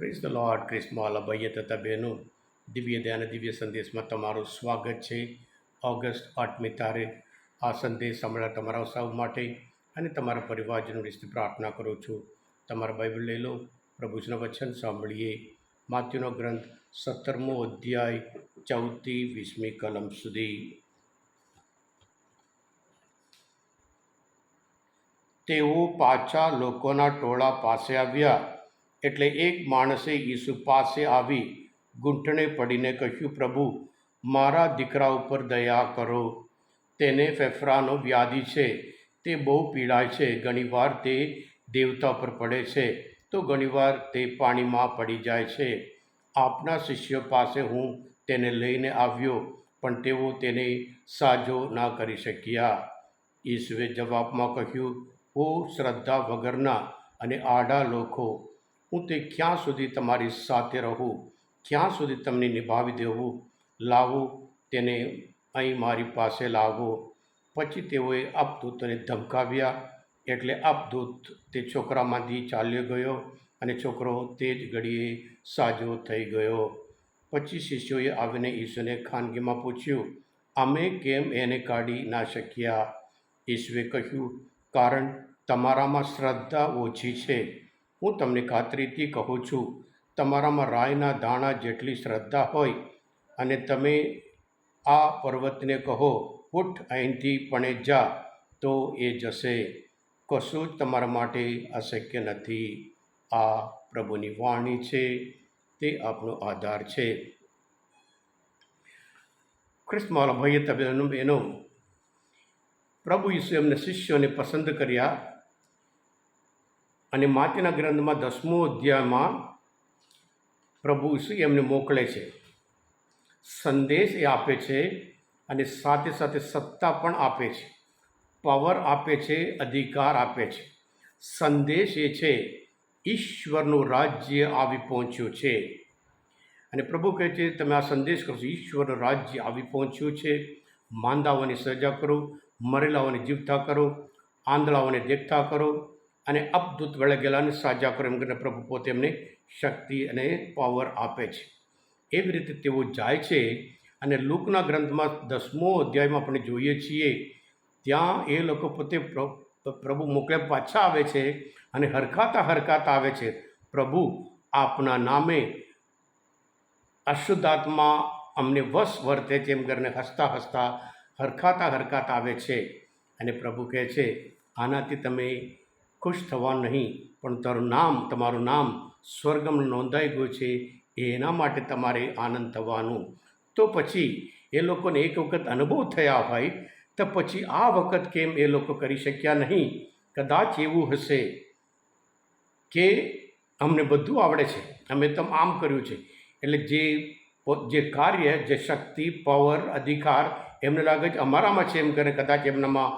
Praise the lord. ક્રિસ્મા વાલા ભાઈએ તથા બહેનો, દિવ્ય ધ્યાન દિવ્ય સંદેશમાં તમારું સ્વાગત છે. ઓગસ્ટ 8મી તારીખ આ સંદેશ સાંભળ્યા તમારા સૌ માટે અને તમારા પરિવારજનો વિશે પ્રાર્થના કરું છું. તમારા બાઇબલ લઈ લો, પ્રભુના વચન સાંભળીએ. માથ્યુનો ગ્રંથ 17મો અધ્યાય 14થી 20મી કલમ સુધી. તેઓ પાછા લોકોના ટોળા પાસે આવ્યા, એટલે એક માણસે ઈસુ પાસે આવી ગૂંઠણે પડીને કહ્યું, પ્રભુ, મારા દીકરા ઉપર દયા કરો. તેને ફેફરાનો વ્યાધિ છે. તે બહુ પીડાય છે. ઘણીવાર તે દેવતા પર પડે છે તો ઘણીવાર તે પાણીમાં પડી જાય છે. આપના શિષ્યો પાસે હું તેને લઈને આવ્યો, પણ તેઓ તેને સાજો ના કરી શક્યા. ઈસુએ જવાબમાં કહ્યું, ઓ શ્રદ્ધા વગરના અને આડા લોકો, હું તે ક્યાં સુધી તમારી સાથે રહું? ક્યાં સુધી તમને નિભાવી દેવું? લાવો, તેને અહીં મારી પાસે લાવો. પછી તેઓએ અપદૂતને ધમકાવ્યા, એટલે અપદૂત તે છોકરામાંથી ચાલ્યો ગયો અને છોકરો તે જ ઘડીએ સાજો થઈ ગયો. પછી શિષ્યોએ આવીને ઈસુને ખાનગીમાં પૂછ્યું, અમે કેમ એને કાઢી ના શક્યા? ઈસુએ કહ્યું, કારણ તમારામાં શ્રદ્ધા ઓછી છે. હું તમને ખાતરીથી કહું છું, તમારામાં રાઈના દાણા જેટલી શ્રદ્ધા હોય અને તમે આ પર્વતને કહો, ઉઠ અહીંથી પણે જા, તો એ જશે. કશું જ તમારા માટે અશક્ય નથી. આ પ્રભુની વાણી છે, તે આપણો આધાર છે. ખ્રિસ્તમાં ભાઈએ તબેનો બહેનો, પ્રભુ ઈસુ એમને શિષ્યોને પસંદ કર્યા અને માથ્યુના ગ્રંથમાં 10મો અધ્યાયમાં પ્રભુ ઈસુ એમને મોકલે છે. સંદેશ એ આપે છે અને સાથે સાથે સત્તા પણ આપે છે, પાવર આપે છે, અધિકાર આપે છે. સંદેશ એ છે, ઈશ્વરનું રાજ્ય આવી પહોંચ્યું છે. અને પ્રભુ કહે છે, તમે આ સંદેશ કરશો, ઈશ્વરનું રાજ્ય આવી પહોંચ્યું છે. માંદાઓની સજા કરો, મરેલાઓને જીવતા કરો, આંધળાઓને દેખતા કરો અને અપદૂત વળગેલાને સાજા કરો. એમ કરીને પ્રભુ પોતે એમને શક્તિ અને પાવર આપે છે. એવી રીતે તેઓ જાય છે અને લૂકના ગ્રંથમાં 10મો અધ્યાયમાં આપણે જોઈએ છીએ, ત્યાં એ લોકો પોતે પ્રભુ મોકલ્યા પાછા આવે છે અને હરખાતા આવે છે, પ્રભુ, આપના નામે અશુદ્ધ આત્મા અમને વશ વર્તે છે. એમ કરીને હસતા હરખાતા આવે છે. અને પ્રભુ કહે છે, આનાથી તમે ખુશ થવા નહીં, પણ તમારું નામ સ્વર્ગમાં નોંધાઈ ગયું છે, એના માટે તમારે આનંદ થવાનું. તો પછી એ લોકોને એક વખત અનુભવ થયા હોય, તો પછી આ વખત કેમ એ લોકો કરી શક્યા નહીં? કદાચ એવું હશે કે અમને બધું આવડે છે, અમે તો આમ કર્યું છે. એટલે જે કાર્ય, જે શક્તિ, પાવર, અધિકાર એમને લાગે છે અમારામાં છે, એમ કરીને કદાચ એમનામાં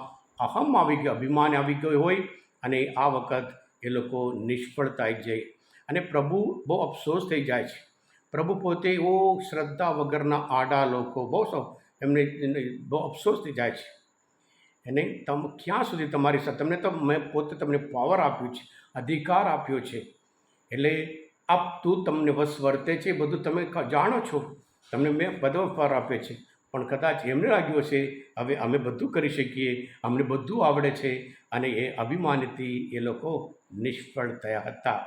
અહમ આવી ગયો, અભિમાન આવી ગયો હોય અને આ વખત એ લોકો નિષ્ફળ થઈ જાય અને પ્રભુ બહુ અફસોસ થઈ જાય છે. પ્રભુ પોતે શ્રદ્ધા વગરના આડા લોકો એમને બહુ અફસોસ થઈ જાય છે. અને ક્યાં સુધી તમારી સાથે, મેં પોતે તમને પાવર આપ્યું છે, અધિકાર આપ્યો છે, એટલે તું તમને વશ વર્તે છે, બધું તમે જાણો છો, તમને મેં બધો પાવર આપ્યો છે. પણ કદાચ એમને લાગ્યું હશે હવે અમે બધું કરી શકીએ, અમને બધું આવડે છે, અને એ અભિમાનથી એ લોકો નિષ્ફળ થયા હતા.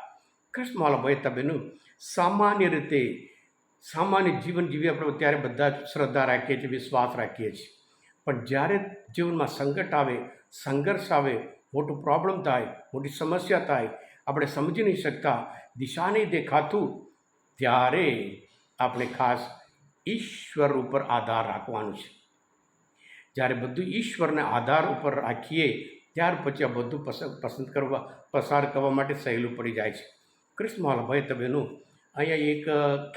કૃષ્ણવાલા ભાઈ તબેનું, સામાન્ય રીતે સામાન્ય જીવન જીવીએ આપણે ત્યારે બધા શ્રદ્ધા રાખીએ છીએ, વિશ્વાસ રાખીએ છીએ. પણ જ્યારે જીવનમાં સંકટ આવે, સંઘર્ષ આવે, મોટું પ્રોબ્લેમ થાય, મોટી સમસ્યા થાય, આપણે સમજી નહીં શકતા, દિશા નહીં દેખાતું, ત્યારે આપણે ખાસ ઈશ્વર ઉપર આધાર રાખવાનું છે. જ્યારે બધું ઈશ્વરને આધાર ઉપર રાખીએ, ત્યાર પછી આ બધું પસાર કરવા માટે સહેલું પડી જાય છે. કૃષ્ણવાલા ભાઈ તબેનું, અહીંયા એક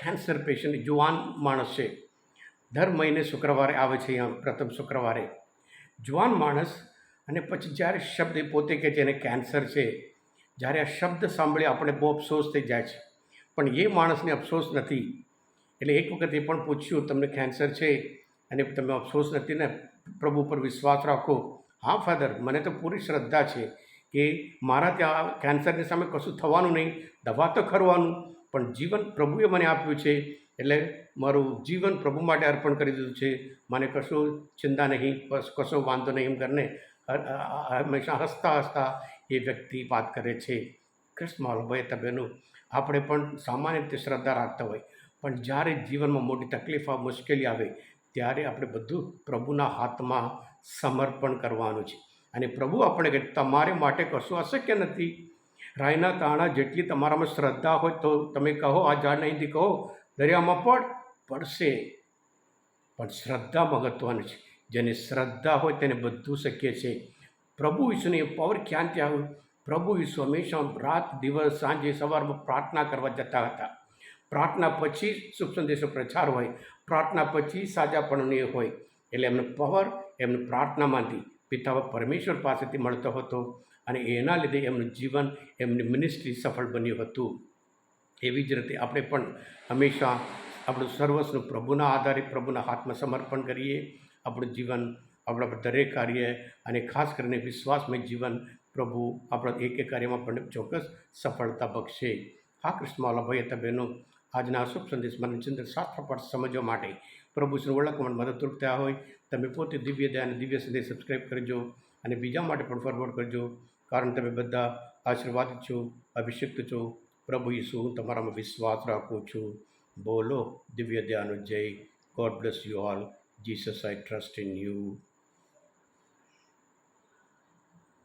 કેન્સર પેશન્ટ, જુવાન માણસ છે, દર મહિને શુક્રવારે આવે છે, અહીંયા પ્રથમ શુક્રવારે. જુવાન માણસ, અને પછી જ્યારે શબ્દ એ પોતે કહે છે એને કેન્સર છે, જ્યારે આ શબ્દ સાંભળી આપણે બહુ અફસોસ થઈ જાય છે. પણ એ માણસને અફસોસ નથી. એટલે એક વખત એ પણ પૂછ્યું, તમને કેન્સર છે અને તમે અફસોસ નથી ને? પ્રભુ પર વિશ્વાસ રાખો. હા ફાધર, મને તો પૂરી શ્રદ્ધા છે કે મારા ત્યાં કેન્સરની સામે કશું થવાનું નહીં, દવા તો કરવાનું, પણ જીવન પ્રભુએ મને આપ્યું છે, એટલે મારું જીવન પ્રભુ માટે અર્પણ કરી દીધું છે. મને કશું ચિંતા નહીં, બસ કશો વાંધો નહીં એમ કરીને હંમેશા હસતા હસતા એ વ્યક્તિ વાત કરે છે. કૃષ્ણ ભાઈ તબેનું આપણે પણ સામાન્ય રીતે શ્રદ્ધા રાખતા હોય, પણ જ્યારે જીવનમાં મોટી તકલીફ આવે, મુશ્કેલી આવે, ત્યારે આપણે બધું પ્રભુના હાથમાં સમર્પણ કરવાનું છે. અને પ્રભુ આપણે કહે તમારે માટે કશું અશક્ય નથી. રાયના તાણા જેટલી તમારામાં શ્રદ્ધા હોય તો તમે કહો, આ ઝાડ અહીંથી કહો દરિયામાં પડશે. પણ શ્રદ્ધા મહત્ત્વની છે. જેની શ્રદ્ધા હોય તેને બધું શક્ય છે. પ્રભુ ઈસુની પાવર ક્યાંથી આવ્યું? પ્રભુ ઈસુ હંમેશા રાત દિવસ સાંજે સવારમાં પ્રાર્થના કરવા જતા હતા. પ્રાર્થના પછી શુભ સંદેશો પ્રચાર હોય, પ્રાર્થના પછી સાજાપણની હોય, એટલે એમને પાવર એમને પ્રાર્થનામાંથી પિતા પરમેશ્વર પાસેથી મળતો હતો, અને એના લીધે એમનું જીવન, એમની મિનિસ્ટ્રી સફળ બન્યું હતું. એવી જ રીતે આપણે પણ હંમેશા આપણું સર્વસ્વનું પ્રભુના આધારે પ્રભુના હાથમાં સમર્પણ કરીએ. આપણું જીવન, આપણા દરેક કાર્ય અને ખાસ કરીને વિશ્વાસમય જીવન પ્રભુ આપણા એક કાર્યમાં પણ ચોક્કસ સફળતા બક્ષે. હા કૃષ્ણવાલા ભાઈ હતા બહેનો, આજના શુભ સંદેશમાં ચંદ્ર શાસ્ત્ર પાઠ સમજવા માટે પ્રભુ શ્રી ઓળખવામાં મદદરૂપ થયા હોય, તમે પોતે દિવ્ય દયા અને દિવ્ય સંદેશ સબસ્ક્રાઈબ કરજો અને બીજા માટે પણ ફોરવર્ડ કરજો, કારણ તમે બધા આશીર્વાદિત છો, અભિષિક્ત છો. પ્રભુ ઈસુ, હું તમારામાં વિશ્વાસ રાખું છું. બોલો દિવ્ય દયાનો જય. God bless you all. Jesus I trust in you.